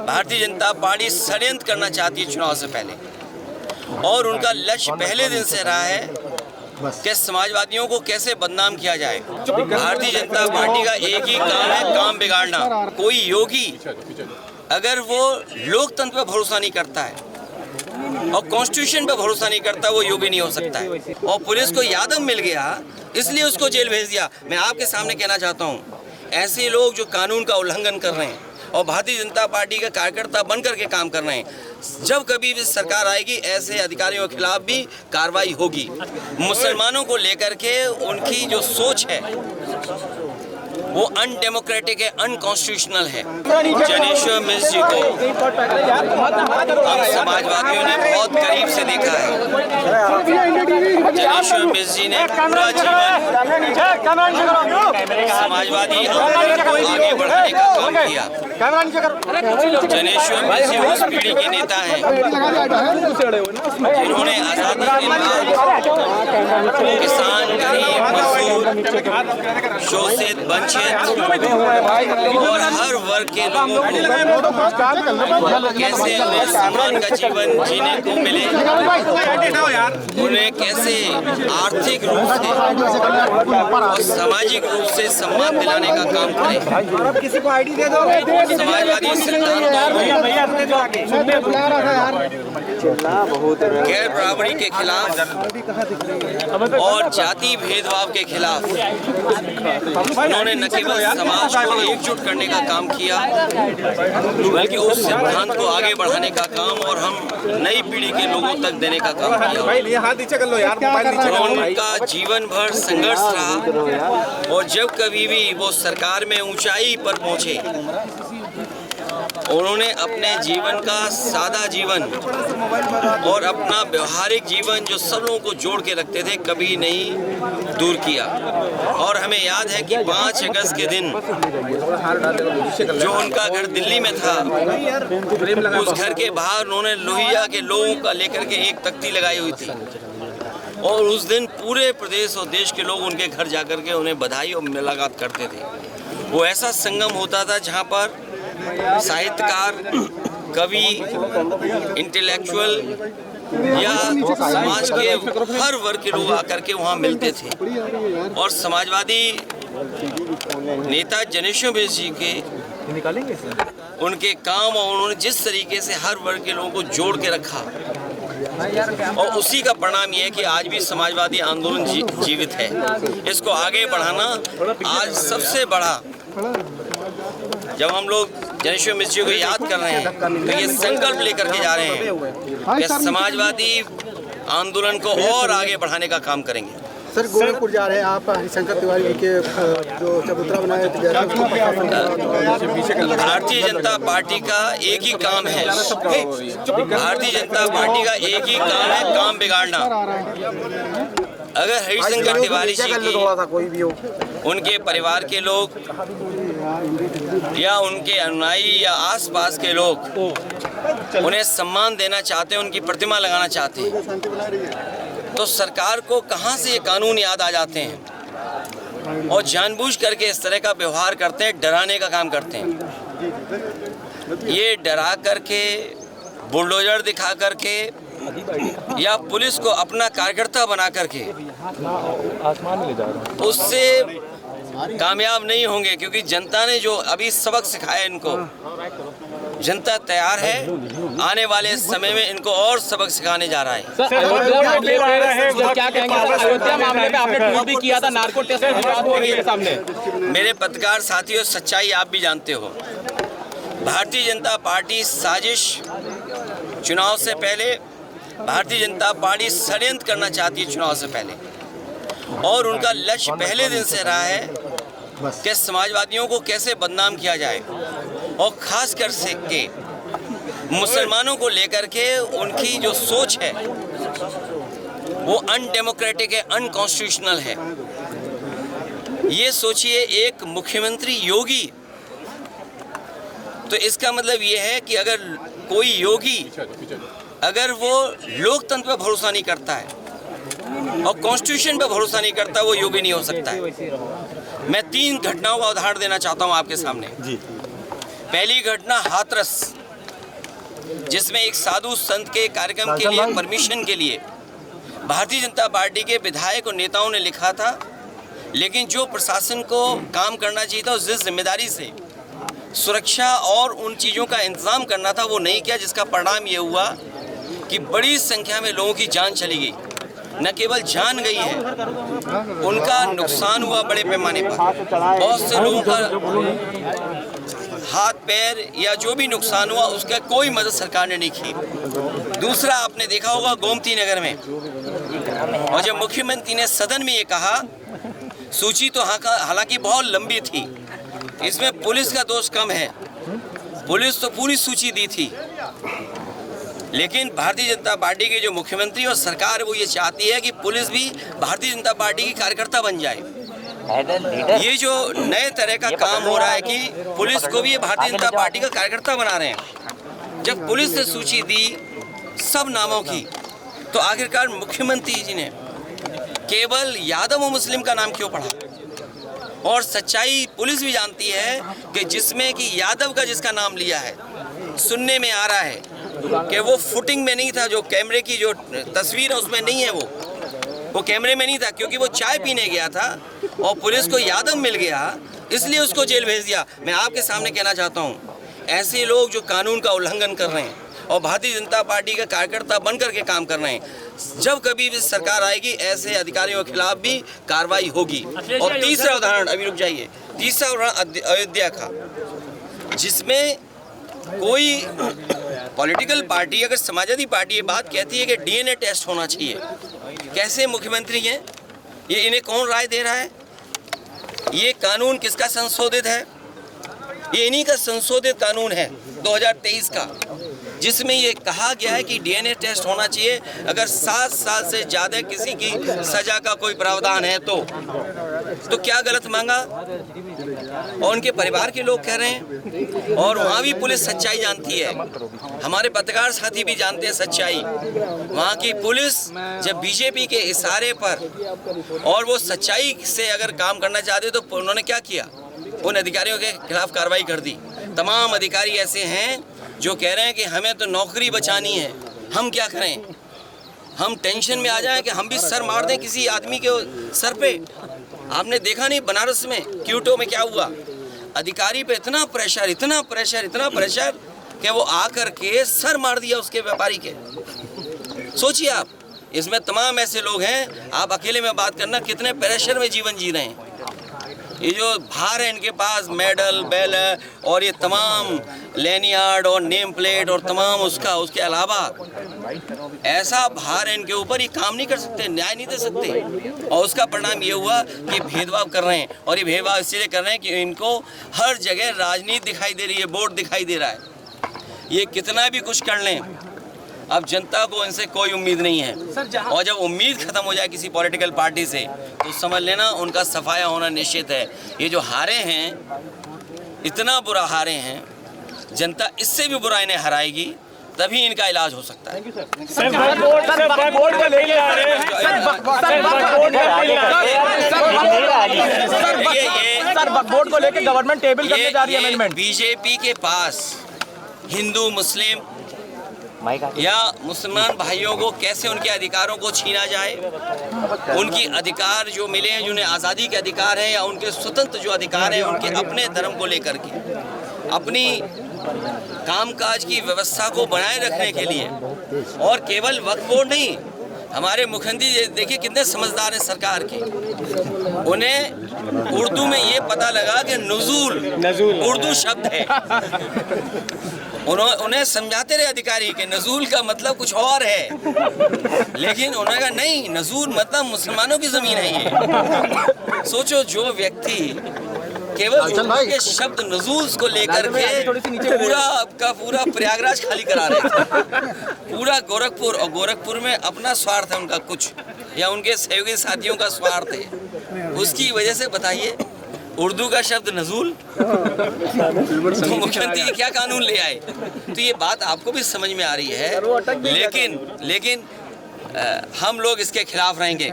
Bharatiya Janata party षड्यंत्र करना चाहती है चुनाव से पहले, और उनका लक्ष्य पहले दिन से रहा है कि समाजवादियों को कैसे बदनाम किया जाए। भारतीय जनता पार्टी का एक ही काम है, काम बिगाड़ना। कोई योगी अगर वो लोकतंत्र पर भरोसा नहीं करता है और कॉन्स्टिट्यूशन पर भरोसा नहीं करता, वो योगी नहीं हो सकता है। और पुलिस को यादव मिल गया इसलिए उसको जेल भेज दिया। मैं आपके सामने कहना चाहता हूँ, ऐसे लोग जो कानून का उल्लंघन कर रहे हैं और भारतीय जनता पार्टी का कार्यकर्ता बन करके काम कर रहे हैं, जब कभी भी सरकार आएगी ऐसे अधिकारियों के खिलाफ भी कार्रवाई होगी। मुसलमानों को लेकर के उनकी जो सोच है वो अनडेमोक्रेटिक है, अनकॉन्स्टिट्यूशनल है। जनेश्वर मिश्र जी को हम समाजवादियों ने बहुत करीब से देखा है। जनेश्वर मिश्र जी ने पूरा जीवन समाजवादी आंदोलन को आगे बढ़ाने का काम किया। जनेश्वर मिश्र जी उस पीढ़ी के नेता हैं जिन्होंने आजादी के बाद किसान, गरीब, मजदूर, शोषित, वंचित और हर वर्ग के लोगों को कैसे उन्हें सम्मान का जीवन जीने को मिले, उन्हें कैसे आर्थिक रूप से और सामाजिक रूप से सम्मान दिलाने का काम करें। समाजवादी सिद्धांतों गैर बराबरी के खिलाफ और जाति भेदभाव के खिलाफ उन्होंने न केवल समाज को एकजुट करने का काम किया, बल्कि उस सिद्धांत को आगे बढ़ाने का काम और हम नई पीढ़ी के लोगों तक देने का काम किया। उनका जीवन भर संघर्ष रहा और जब कभी भी वो सरकार में ऊंचाई पर पहुंचे, उन्होंने अपने जीवन का सादा जीवन और अपना व्यवहारिक जीवन जो सब लोगों को जोड़ के रखते थे कभी नहीं दूर किया। और हमें याद है कि 5 अगस्त के दिन जो उनका घर दिल्ली में था, उस घर के बाहर उन्होंने लोहिया के लोगों का लेकर के एक तख्ती लगाई हुई थी और उस दिन पूरे प्रदेश और देश के लोग उनके घर जाकर के उन्हें बधाई और मुलाकात करते थे। वो ऐसा संगम होता था जहाँ पर साहित्यकार, कवि, इंटेलेक्चुअल या समाज के हर वर्ग के लोग आकर के वहाँ मिलते थे। और समाजवादी नेता जनेश्वर मिश्र जी के उनके काम और उन्होंने जिस तरीके से हर वर्ग के लोगों को जोड़ के रखा, और उसी का परिणाम ये है कि आज भी समाजवादी आंदोलन जीवित है। इसको आगे बढ़ाना आज सबसे बड़ा, जब हम लोग जनेश्वर मिश्र जी को याद कर रहे हैं तो ये संकल्प लेकर के जा रहे हैं कि समाजवादी आंदोलन को और आगे बढ़ाने का काम करेंगे। सर, गोरखपुर जा रहे हैं आप, हरिशंकर तिवारी के जो चबूतरा बनाया था, भारतीय जनता पार्टी का एक ही काम है, भारतीय जनता पार्टी का एक ही काम है, काम बिगाड़ना। अगर हरिशंकर तिवारी जी की उनके परिवार के लोग या उनके अनुयायी या आसपास के लोग उन्हें सम्मान देना चाहते हैं, उनकी प्रतिमा लगाना चाहते हैं, तो सरकार को कहां से ये कानून याद आ जाते हैं और जानबूझ करके इस तरह का व्यवहार करते हैं, डराने का काम करते हैं। ये डरा करके, बुलडोजर दिखा करके या पुलिस को अपना कार्यकर्ता बना करके उससे कामयाब नहीं होंगे, क्योंकि जनता ने जो अभी सबक सिखाया इनको, जनता तैयार है, आने वाले समय में इनको और सबक सिखाने जा रहा है। क्या कहेंगे अयोध्या मामले में आपने ट्वीट भी किया था, नार्को टेस्ट के सामने। मेरे पत्रकार साथियों, सच्चाई आप भी जानते हो, भारतीय जनता पार्टी साजिश, चुनाव से पहले भारतीय जनता पार्टी षड्यंत्र करना चाहती है चुनाव से पहले, और उनका लक्ष्य पहले दिन से रहा है कि समाजवादियों को कैसे बदनाम किया जाए, और खास कर से के मुसलमानों को लेकर के उनकी जो सोच है वो अनडेमोक्रेटिक है, अनकॉन्स्टिट्यूशनल है। ये सोचिए, एक मुख्यमंत्री योगी, तो इसका मतलब ये है कि अगर कोई योगी अगर वो लोकतंत्र पर भरोसा नहीं करता है और कॉन्स्टिट्यूशन पर भरोसा नहीं करता, वो योगी नहीं हो सकता है। मैं 3 घटनाओं का उदाहरण देना चाहता हूं आपके सामने। पहली घटना हाथरस जिसमें एक साधु संत के कार्यक्रम के लिए परमिशन के लिए भारतीय जनता पार्टी के विधायक और नेताओं ने लिखा था, लेकिन जो प्रशासन को काम करना चाहिए था, जिस जिम्मेदारी से सुरक्षा और उन चीज़ों का इंतज़ाम करना था, वो नहीं किया, जिसका परिणाम ये हुआ कि बड़ी संख्या में लोगों की जान चली गई। न केवल जान गई है, उनका नुकसान हुआ बड़े पैमाने पर। बहुत से लोगों का हाथ पैर या जो भी नुकसान हुआ, उसका कोई मदद सरकार ने नहीं की। दूसरा, आपने देखा होगा गोमती नगर में, और जब मुख्यमंत्री ने सदन में ये कहा, सूची तो हालांकि बहुत लंबी थी, इसमें पुलिस का दोष कम है, पुलिस तो पूरी सूची दी थी, लेकिन भारतीय जनता पार्टी के जो मुख्यमंत्री और सरकार वो ये चाहती है कि पुलिस भी भारतीय जनता पार्टी की कार्यकर्ता बन जाए। ये जो नए तरह का काम हो रहा है कि पुलिस को भी ये भारतीय जनता पार्टी का कार्यकर्ता बना रहे हैं। जब पुलिस ने सूची दी सब नामों की, तो आखिरकार मुख्यमंत्री जी ने केवल यादव और मुस्लिम का नाम क्यों पढ़ा? और सच्चाई पुलिस भी जानती है कि जिसमें कि यादव का जिसका नाम लिया है, सुनने में आ रहा है कि वो फुटिंग में नहीं था, जो कैमरे की जो तस्वीर है उसमें नहीं है, वो कैमरे में नहीं था, क्योंकि वो चाय पीने गया था और पुलिस को यादव मिल गया, इसलिए उसको जेल भेज दिया। मैं आपके सामने कहना चाहता हूँ, ऐसे लोग जो कानून का उल्लंघन कर रहे हैं और भारतीय जनता पार्टी का कार्यकर्ता बन करके काम कर रहे हैं, जब कभी भी सरकार आएगी, ऐसे अधिकारियों के खिलाफ भी कार्रवाई होगी। और तीसरा उदाहरण, अभी रुक जाइए, तीसरा उदाहरण अयोध्या का, जिसमें कोई पॉलिटिकल पार्टी, अगर समाजवादी पार्टी ये बात कहती है कि डीएनए टेस्ट होना चाहिए, कैसे मुख्यमंत्री हैं ये, इन्हें कौन राय दे रहा है? ये कानून किसका संशोधित है? ये इन्हीं का संशोधित कानून है 2023 का, जिसमें ये कहा गया है कि डीएनए टेस्ट होना चाहिए अगर 7 साल से ज़्यादा किसी की सजा का कोई प्रावधान है तो क्या गलत मांगा? और उनके परिवार के लोग कह रहे हैं, और वहाँ भी पुलिस सच्चाई जानती है, हमारे पत्रकार साथी भी जानते हैं सच्चाई। वहाँ की पुलिस जब बीजेपी के इशारे पर और वो सच्चाई से अगर काम करना चाहते तो उन्होंने क्या किया? उन अधिकारियों के खिलाफ कार्रवाई कर दी। तमाम अधिकारी ऐसे हैं जो कह रहे हैं कि हमें तो नौकरी बचानी है, हम क्या करें? हम टेंशन में आ जाएं कि हम भी सर मार दें किसी आदमी के सर पे। आपने देखा नहीं बनारस में क्यूटो में क्या हुआ? अधिकारी पे इतना प्रेशर, इतना प्रेशर, इतना प्रेशर कि वो आकर के सर मार दिया उसके व्यापारी के। सोचिए आप, इसमें तमाम ऐसे लोग हैं, आप अकेले में बात करना कितने प्रेशर में जीवन जी रहे हैं। ये जो भार है इनके पास, मेडल बेल और ये तमाम लैनियार्ड और नेम प्लेट और तमाम उसके अलावा ऐसा भार है इनके ऊपर, ये काम नहीं कर सकते, न्याय नहीं दे सकते। और उसका परिणाम ये हुआ कि भेदभाव कर रहे हैं, और ये भेदभाव इसलिए कर रहे हैं कि इनको हर जगह राजनीति दिखाई दे रही है, वोट दिखाई दे रहा है। ये कितना भी कुछ कर लें, अब जनता को इनसे कोई उम्मीद नहीं है, और जब उम्मीद खत्म हो जाए किसी पॉलिटिकल पार्टी से तो समझ लेना उनका सफाया होना निश्चित है। ये जो हारे हैं, इतना बुरा हारे हैं, जनता इससे भी बुरा इन्हें हराएगी, तभी इनका इलाज हो सकता है। वोट को लेकर गवर्नमेंट टेबल करने जा रही है अमेंडमेंट। बीजेपी के पास हिंदू मुस्लिम या मुसलमान भाइयों को कैसे उनके अधिकारों को छीना जाए, उनकी अधिकार जो मिले हैं, जिन्हें आज़ादी के अधिकार हैं या उनके स्वतंत्र जो अधिकार हैं, उनके अपने धर्म को लेकर के अपनी कामकाज की व्यवस्था को बनाए रखने के लिए। और केवल वक्फ बोर्ड नहीं, हमारे मुख्यमंत्री देखिए कितने समझदार हैं सरकार के, उन्हें उर्दू में ये पता लगा कि नज़ूल उर्दू शब्द है। उन्हें समझाते रहे अधिकारी के नज़ूल का मतलब कुछ और है, लेकिन उन्होंने कहा नहीं, नज़ूल मतलब मुसलमानों की ज़मीन है ये। सोचो, जो व्यक्ति केवल उर्दू के शब्द नज़ूल को लेकर के पूरा प्रयागराज खाली करा रहे थे, पूरा गोरखपुर, और गोरखपुर में अपना स्वार्थ है उनका कुछ, या उनके सहयोगी साथियों का स्वार्थ है, उसकी वजह से बताइए उर्दू का शब्द नज़ूल, तो मुख्यमंत्री क्या कानून ले आए? तो ये बात आपको भी समझ में आ रही है, लेकिन हम लोग इसके खिलाफ रहेंगे।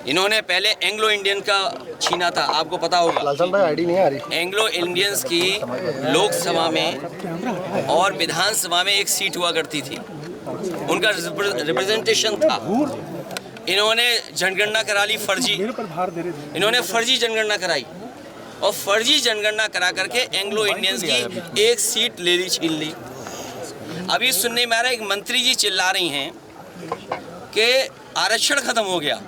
इन्होंने पहले एंग्लो इंडियन का छीना था, आपको पता होगा। लालचंद भाई आईडी नहीं आ रही। एंग्लो इंडियंस की लोकसभा में और विधानसभा में एक सीट हुआ करती थी, उनका रिप्रेजेंटेशन था। इन्होंने जनगणना करा ली फर्जी, इन्होंने फर्जी जनगणना कराई और फर्जी जनगणना करा करके एंग्लो इंडियंस की एक सीट ले ली, छीन ली। अभी सुनने में आ रहा है एक मंत्री जी चिल्ला रही हैं कि आरक्षण खत्म हो गया।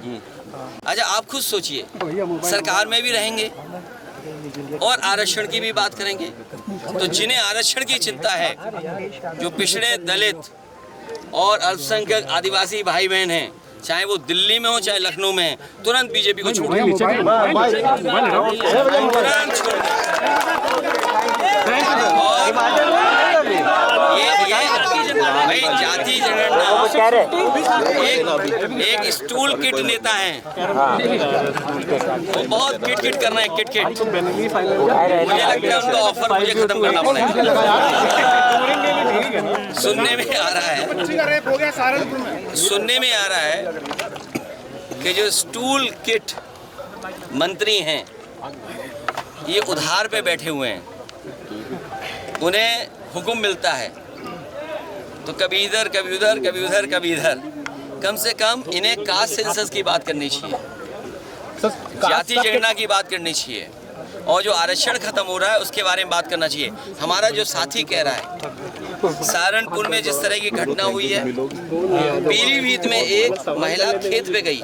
अच्छा, आप खुद सोचिए, सरकार में भी रहेंगे और आरक्षण की भी बात करेंगे, तो जिन्हें आरक्षण की चिंता है, जो पिछड़े दलित और अल्पसंख्यक आदिवासी भाई बहन हैं, चाहे वो दिल्ली में हो चाहे लखनऊ में है, तुरंत बीजेपी को छोड़ दें, तुरंत छोड़ दें। भाई जाति जनगणना एक स्टूल किट नेता है, वो बहुत किट किट करना है, किट किट। मुझे लगता है उनका ऑफर मुझे खत्म करना पड़ेगा। सुनने में आ रहा है कि जो स्टूल किट मंत्री हैं, ये उधार पे बैठे हुए हैं, उन्हें हुक्म मिलता है तो कभी इधर कभी उधर, कभी उधर कभी इधर। कम से कम इन्हें कास्ट सेंसस की बात करनी चाहिए, जाति जनगणना की बात करनी चाहिए, और जो आरक्षण खत्म हो रहा है उसके बारे में बात करना चाहिए। हमारा जो साथी कह रहा है, सहारनपुर में जिस तरह की घटना हुई है, पीलीभीत में एक महिला खेत पे गई,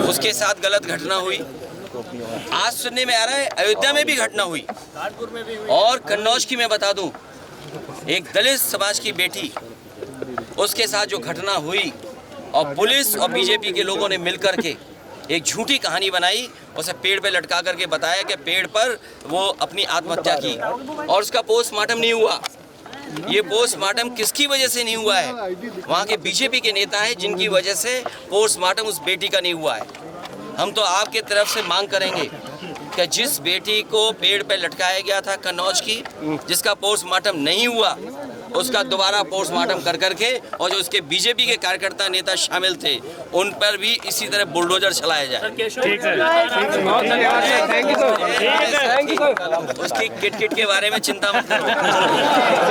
उसके साथ गलत घटना हुई। आज सुनने में आ रहा है अयोध्या में भी घटना हुई, और कन्नौज की मैं बता दूं, एक दलित समाज की बेटी, उसके साथ जो घटना हुई, और पुलिस और बीजेपी के लोगों ने मिलकर के एक झूठी कहानी बनाई, उसे पेड़ पे लटका करके बताया कि पेड़ पर वो अपनी आत्महत्या की, और उसका पोस्टमार्टम नहीं हुआ। ये पोस्टमार्टम किसकी वजह से नहीं हुआ है? वहाँ के बीजेपी के नेता हैं जिनकी वजह से पोस्टमार्टम उस बेटी का नहीं हुआ है। हम तो आपके तरफ से मांग करेंगे कि जिस बेटी को पेड़ पे लटकाया गया था कन्नौज की, जिसका पोस्टमार्टम नहीं हुआ, उसका दोबारा पोस्टमार्टम कर करके, और जो उसके बीजेपी के कार्यकर्ता नेता शामिल थे, उन पर भी इसी तरह बुलडोजर चलाया जाए। ठीक है, थैंक यू सर। उसकी किट किट के बारे में चिंता मत करो।